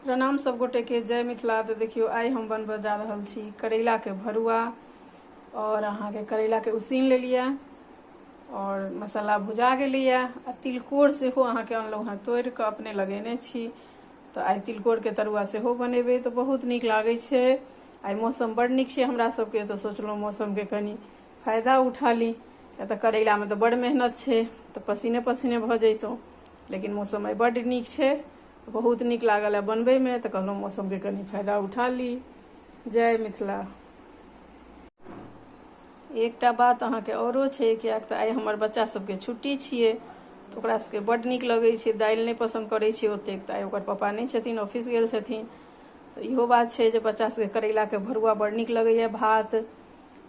प्रणाम सब गोटे के, जय मिथिला। तो देखियो आई हम बनबे जा रहल छी करैला के भरुआ। और अहाँ के करैला के उसीन ले लिया और मसाला भुजा गेलिए आ तिलकोर से हो अहाँ के अनलहुँ हैं तोड़ के अपने लगेने छी। तो आई तिलकोर के तरुआ से हो बनेबे तो बहुत नीक लागे छे। आई मौसम बड़ नीक छे हमरा सबके, तो सोचलहुँ मौसम के कनी फायदा उठा ली। क्या तो करैला में तो बड़ मेहनत छे, तो पसीने पसीने भ जैतौं। लेकिन मौसम आई बड़ नीक छे, बहुत नीक लागल है बनबे में, तो कहलहुँ मौसम के कनी फायदा उठा ली। जय मिथिला। एकटा बात अहाँ के औरो छे, कियाक तऽ आई हमर बच्चा सबके छुट्टी छिए, तो ओकरा सबके बड़ नीक लगै छे। दालि नहीं पसंद करै छे ओतेक, तऽ आई ओकर पापा नहीं छथिन, ऑफिस गेल छथिन। तो इहो बात छे जे बच्चा सबके करैला के भरुआ बड़ नीक लगैए भात,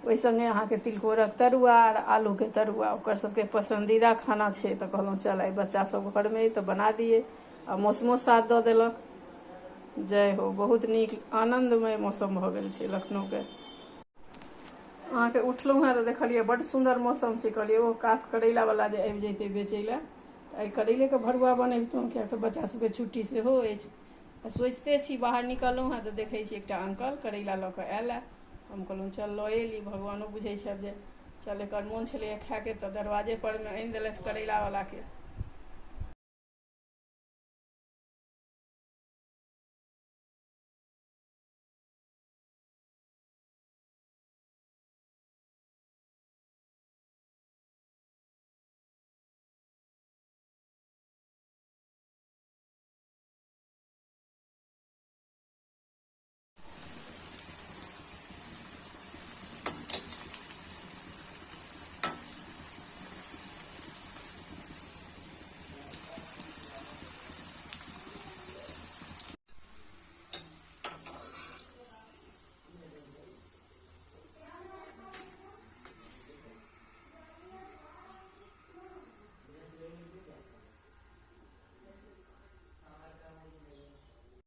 ओहि संगे अहाँ के तिलकोरक तरुआ और आलू के तरुआ ओकर सबके पसंदीदा खाना छे। तो कहलहुँ चल आई बच्चा सब घर में तो बना दिए आ मौसमो साथ दऽ देलक। जय हो, बहुत नीक आनंदमय मौसम भ गेल छे लखनऊ के। अहाँ के उठलहुँ हैं तो देखलिए बड़ सुंदर मौसम छे, कहलिए ओ काश करैला वाला जे आबि जैते बेचै ला, तो आई करैले के भरुआ बनैबतौं। किया तो बच्चा सबके छुट्टी सेहो अछि। सोचते छी बाहर निकललहुँ हैं तो देखै छी एकटा अंकल करैला लऽ कऽ आयल है। हम कहलहुँ चल लऽ एली, भगवानो बुझै छथि जे चल एकर मोन छलैए खाए के, तो दरवाजे पर में आनि देलथि करैला वाला के।